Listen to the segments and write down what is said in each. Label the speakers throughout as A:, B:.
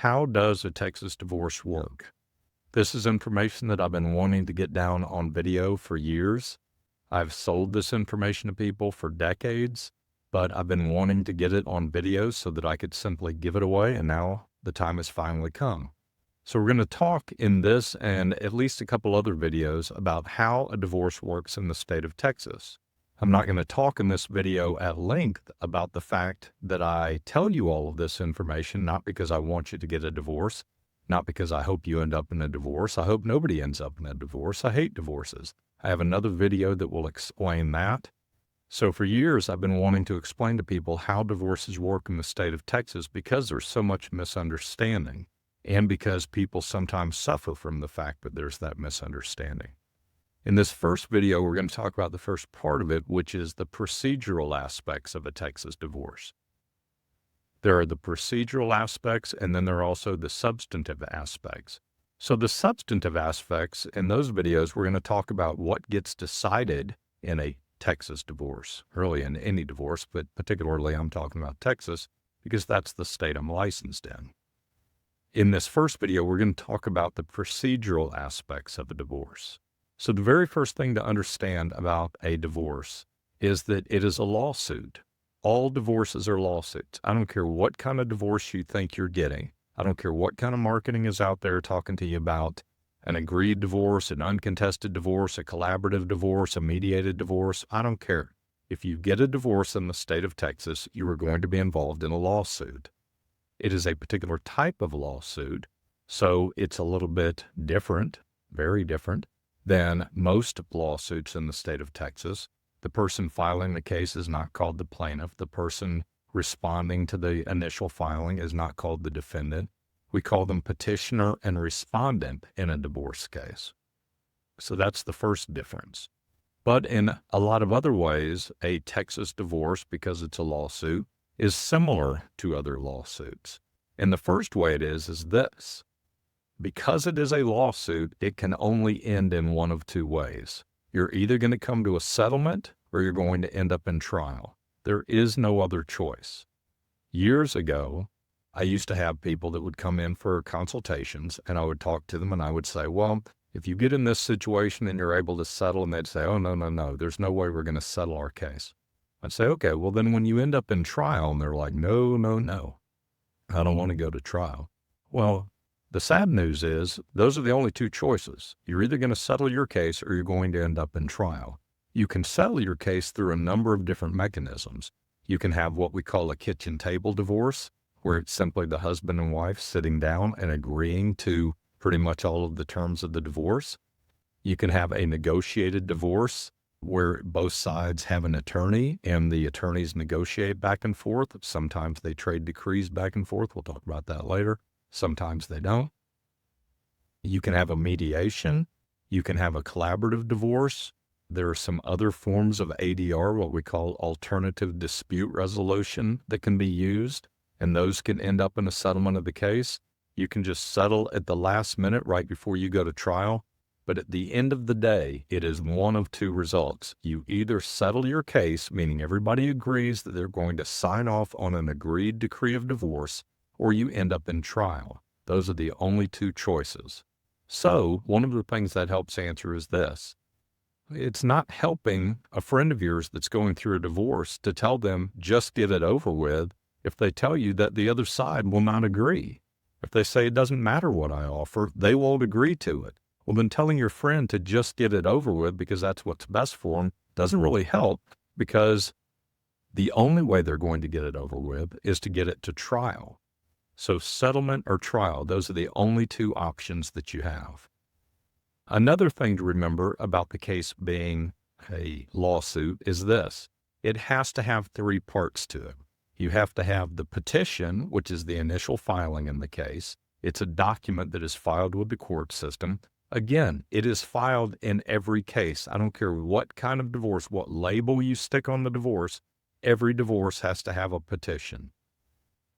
A: How does a Texas divorce work? This is information that I've been wanting to get down on video for years. I've sold this information to people for decades, but I've been wanting to get it on video so that I could simply give it away, and now the time has finally come. So we're going to talk in this and at least a couple other videos about how a divorce works in the state of Texas. I'm not going to talk in this video at length about the fact that I tell you all of this information, not because I want you to get a divorce, not because I hope you end up in a divorce. I hope nobody ends up in a divorce. I hate divorces. I have another video that will explain that. So for years, I've been wanting to explain to people how divorces work in the state of Texas because there's so much misunderstanding and because people sometimes suffer from the fact that there's that misunderstanding. In this first video, we're going to talk about the first part of it, which is the procedural aspects of a Texas divorce. There are the procedural aspects, and then there are also the substantive aspects. So the substantive aspects, in those videos, we're going to talk about what gets decided in a Texas divorce, really in any divorce, but particularly I'm talking about Texas because that's the state I'm licensed in. In this first video, we're going to talk about the procedural aspects of a divorce. So the very first thing to understand about a divorce is that it is a lawsuit. All divorces are lawsuits. I don't care what kind of divorce you think you're getting. I don't care what kind of marketing is out there talking to you about an agreed divorce, an uncontested divorce, a collaborative divorce, a mediated divorce. I don't care. If you get a divorce in the state of Texas, you are going to be involved in a lawsuit. It is a particular type of lawsuit, so it's a little bit different, very different, than most lawsuits in the state of Texas. The person filing the case is not called the plaintiff. The person responding to the initial filing is not called the defendant. We call them petitioner and respondent in a divorce case. So that's the first difference. But in a lot of other ways, a Texas divorce, because it's a lawsuit, is similar to other lawsuits. And the first way it is this. Because it is a lawsuit, it can only end in one of two ways. You're either going to come to a settlement or you're going to end up in trial. There is no other choice. Years ago, I used to have people that would come in for consultations, and I would talk to them and I would say, well, if you get in this situation and you're able to settle, and they'd say, oh, no, there's no way we're going to settle our case. I'd say, okay, well, then when you end up in trial, and they're like, no, I don't want to go to trial. Well, the sad news is those are the only two choices. You're either going to settle your case or you're going to end up in trial. You can settle your case through a number of different mechanisms. You can have what we call a kitchen table divorce, where it's simply the husband and wife sitting down and agreeing to pretty much all of the terms of the divorce. You can have a negotiated divorce, where both sides have an attorney and the attorneys negotiate back and forth. Sometimes they trade decrees back and forth. We'll talk about that later. Sometimes they don't. You can have a mediation. You can have a collaborative divorce. There are some other forms of ADR, what we call alternative dispute resolution, that can be used, and those can end up in a settlement of the case. You can just settle at the last minute right before you go to trial. But at the end of the day, it is one of two results. You either settle your case, meaning everybody agrees that they're going to sign off on an agreed decree of divorce, or you end up in trial. Those are the only two choices. So one of the things that helps answer is this. It's not helping a friend of yours that's going through a divorce to tell them just get it over with if they tell you that the other side will not agree. If they say it doesn't matter what I offer, they won't agree to it. Well, then telling your friend to just get it over with because that's what's best for them doesn't really help, because the only way they're going to get it over with is to get it to trial. So settlement or trial, those are the only two options that you have. Another thing to remember about the case being a lawsuit is this. It has to have three parts to it. You have to have the petition, which is the initial filing in the case. It's a document that is filed with the court system. Again, it is filed in every case. I don't care what kind of divorce, what label you stick on the divorce, every divorce has to have a petition.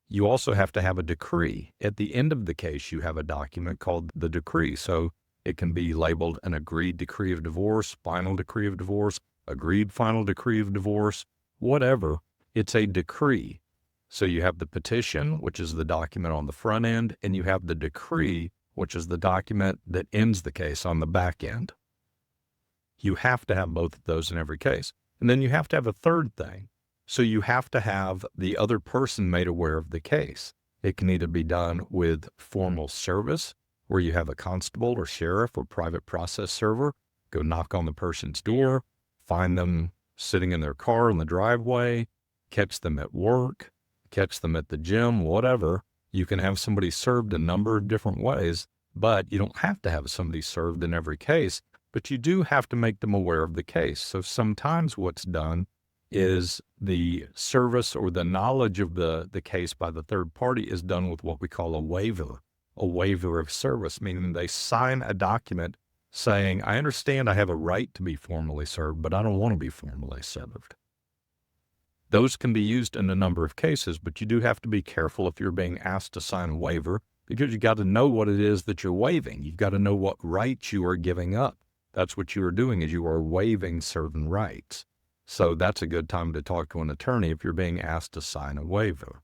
A: You also have to have a decree. At the end of the case, you have a document called the decree. So it can be labeled an agreed decree of divorce, final decree of divorce, agreed final decree of divorce, whatever. It's a decree. So you have the petition, which is the document on the front end, and you have the decree, which is the document that ends the case on the back end. You have to have both of those in every case. And then you have to have a third thing. So you have to have the other person made aware of the case. It can either be done with formal service, where you have a constable or sheriff or private process server go knock on the person's door, find them sitting in their car in the driveway, catch them at work, catch them at the gym, whatever. You can have somebody served a number of different ways, but you don't have to have somebody served in every case, but you do have to make them aware of the case. So sometimes what's done is the service or the knowledge of the case by the third party is done with what we call a waiver of service, meaning they sign a document saying, I understand I have a right to be formally served, but I don't want to be formally served. Those can be used in a number of cases, but you do have to be careful if you're being asked to sign a waiver, because you got to know what it is that you're waiving. You've got to know what rights you are giving up. That's what you are doing, is you are waiving certain rights. So that's a good time to talk to an attorney if you're being asked to sign a waiver.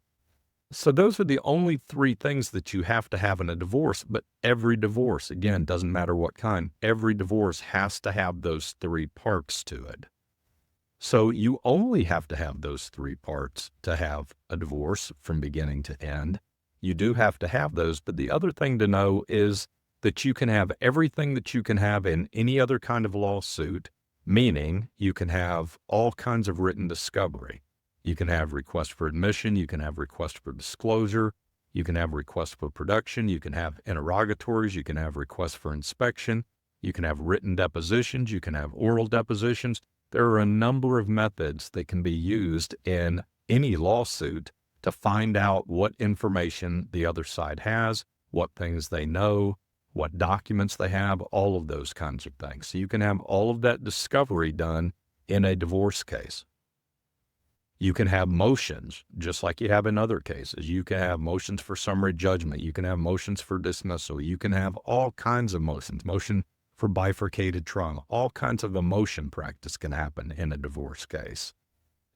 A: So those are the only three things that you have to have in a divorce, but every divorce, again, doesn't matter what kind, every divorce has to have those three parts to it. So you only have to have those three parts to have a divorce from beginning to end. You do have to have those, but the other thing to know is that you can have everything that you can have in any other kind of lawsuit, meaning you can have all kinds of written discovery. You can have requests for admission, you can have requests for disclosure, you can have requests for production, you can have interrogatories, you can have requests for inspection, you can have written depositions, you can have oral depositions. There are a number of methods that can be used in any lawsuit to find out what information the other side has, what things they know, what documents they have, all of those kinds of things. So you can have all of that discovery done in a divorce case. You can have motions, just like you have in other cases. You can have motions for summary judgment. You can have motions for dismissal. You can have all kinds of motions, motion for bifurcated trial. All kinds of a motion practice can happen in a divorce case.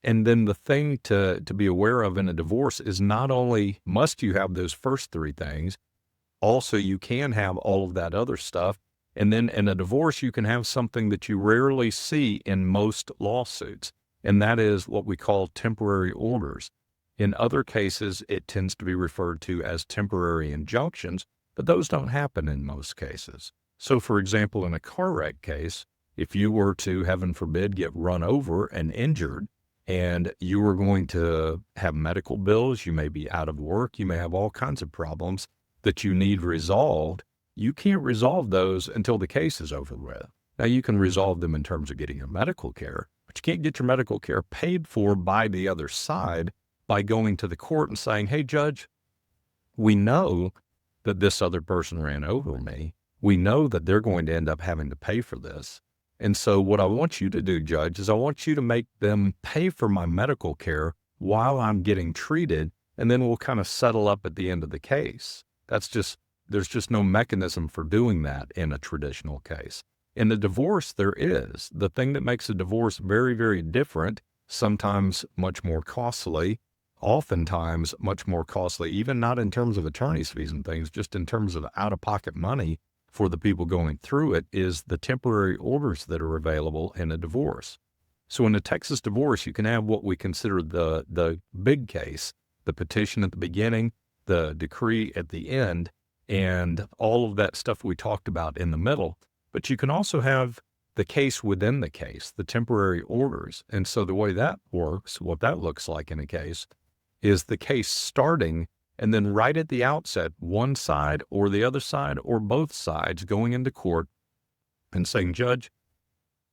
A: And then the thing to be aware of in a divorce is not only must you have those first three things, also you can have all of that other stuff. And then in a divorce, you can have something that you rarely see in most lawsuits, and that is what we call temporary orders. In other cases, it tends to be referred to as temporary injunctions, but those don't happen in most cases. So, for example, in a car wreck case, if you were to, heaven forbid, get run over and injured, and you were going to have medical bills, you may be out of work, you may have all kinds of problems that you need resolved, you can't resolve those until the case is over with. Now, you can resolve them in terms of getting your medical care, but you can't get your medical care paid for by the other side by going to the court and saying, hey, judge, we know that this other person ran over me. We know that they're going to end up having to pay for this. And so what I want you to do, judge, is I want you to make them pay for my medical care while I'm getting treated, and then we'll kind of settle up at the end of the case. There's just no mechanism for doing that in a traditional case. In a divorce, there is. The thing that makes a divorce very, very different, sometimes much more costly, oftentimes much more costly, even not in terms of attorney's fees and things, just in terms of out-of-pocket money for the people going through it, is the temporary orders that are available in a divorce. So in a Texas divorce, you can have what we consider the big case, the petition at the beginning, the decree at the end, and all of that stuff we talked about in the middle. But you can also have the case within the case, the temporary orders. And so the way that works, what that looks like in a case, is the case starting, and then right at the outset, one side or the other side or both sides going into court and saying, judge,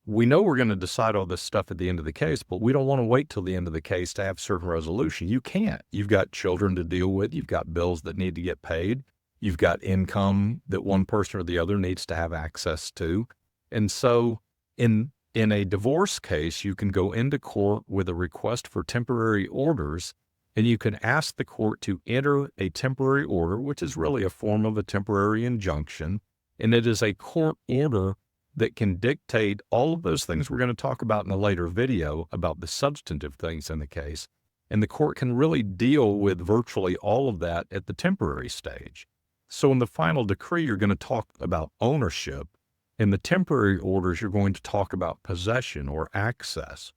A: we know we're going to decide all this stuff at the end of the case, but we don't want to wait till the end of the case to have certain resolution. You can't. You've got children to deal with. You've got bills that need to get paid. You've got income that one person or the other needs to have access to. And so in a divorce case, you can go into court with a request for temporary orders, and you can ask the court to enter a temporary order, which is really a form of a temporary injunction. And it is a court order that can dictate all of those things we're going to talk about in a later video about the substantive things in the case. And the court can really deal with virtually all of that at the temporary stage. So in the final decree, you're going to talk about ownership. In the temporary orders, you're going to talk about possession or access.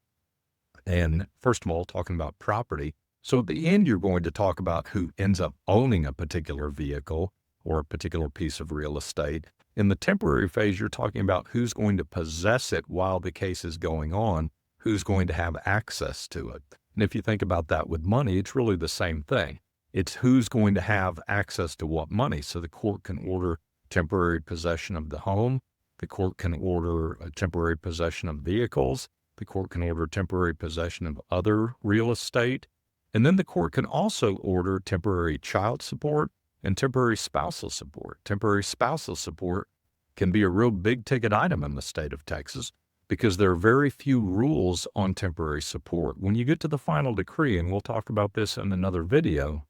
A: And first of all, talking about property. So at the end, you're going to talk about who ends up owning a particular vehicle or a particular piece of real estate. In the temporary phase, you're talking about who's going to possess it while the case is going on, who's going to have access to it. And if you think about that with money, it's really the same thing. It's who's going to have access to what money. So the court can order temporary possession of the home. The court can order a temporary possession of vehicles. The court can order temporary possession of other real estate. And then the court can also order temporary child support and temporary spousal support. Temporary spousal support can be a real big ticket item in the state of Texas because there are very few rules on temporary support. When you get to the final decree, and we'll talk about this in another video,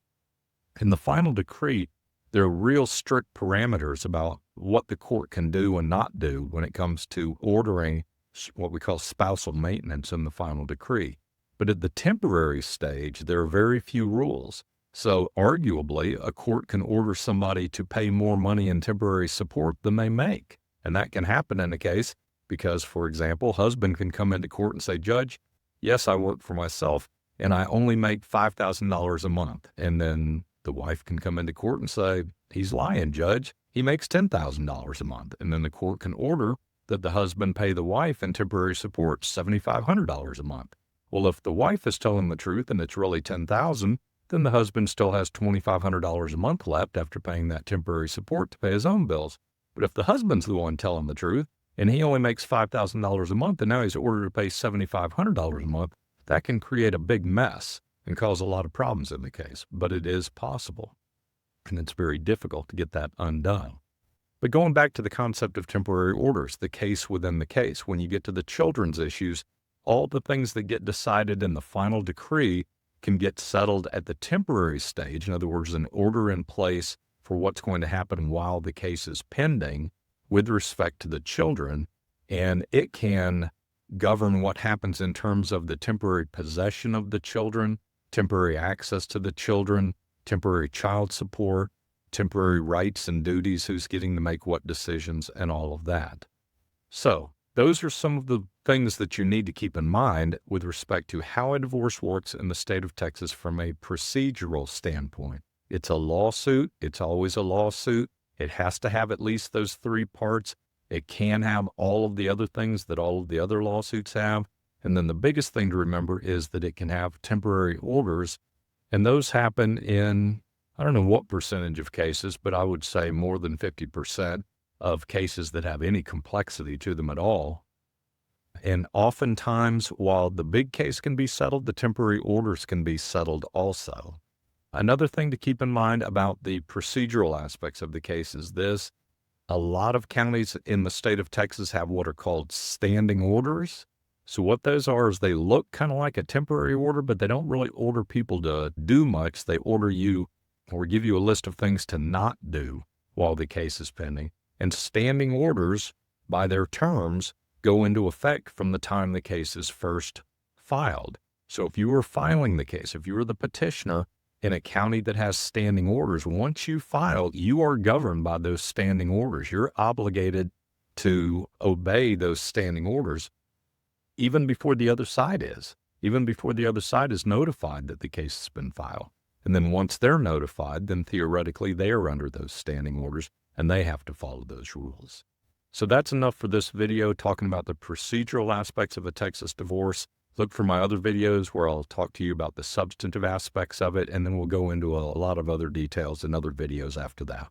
A: in the final decree, there are real strict parameters about what the court can do and not do when it comes to ordering what we call spousal maintenance in the final decree. But at the temporary stage, there are very few rules. So arguably, a court can order somebody to pay more money in temporary support than they make. And that can happen in a case because, for example, husband can come into court and say, Judge, yes, I work for myself and I only make $5,000 a month. And then the wife can come into court and say, he's lying, Judge. He makes $10,000 a month. And then the court can order that the husband pay the wife in temporary support $7,500 a month. Well, if the wife is telling the truth and it's really $10,000, then the husband still has $2,500 a month left after paying that temporary support to pay his own bills. But if the husband's the one telling the truth and he only makes $5,000 a month and now he's ordered to pay $7,500 a month, that can create a big mess and cause a lot of problems in the case. But it is possible, and it's very difficult to get that undone. But going back to the concept of temporary orders, the case within the case, when you get to the children's issues, all the things that get decided in the final decree can get settled at the temporary stage. In other words, an order in place for what's going to happen while the case is pending with respect to the children. And it can govern what happens in terms of the temporary possession of the children, temporary access to the children, temporary child support, temporary rights and duties, who's getting to make what decisions, and all of that. So those are some of the things that you need to keep in mind with respect to how a divorce works in the state of Texas from a procedural standpoint. It's a lawsuit. It's always a lawsuit. It has to have at least those three parts. It can have all of the other things that all of the other lawsuits have. And then the biggest thing to remember is that it can have temporary orders, and those happen in, I don't know what percentage of cases, but I would say more than 50% of cases that have any complexity to them at all. And oftentimes, while the big case can be settled, the temporary orders can be settled also. Another thing to keep in mind about the procedural aspects of the case is this: a lot of counties in the state of Texas have what are called standing orders. So what those are is they look kind of like a temporary order, but they don't really order people to do much. They order you or give you a list of things to not do while the case is pending. And standing orders, by their terms, go into effect from the time the case is first filed. So if you were filing the case, if you were the petitioner in a county that has standing orders, once you file, you are governed by those standing orders. You're obligated to obey those standing orders even before the other side is, notified that the case has been filed. And then once they're notified, then theoretically they are under those standing orders and they have to follow those rules. So that's enough for this video talking about the procedural aspects of a Texas divorce. Look for my other videos where I'll talk to you about the substantive aspects of it, and then we'll go into a lot of other details in other videos after that.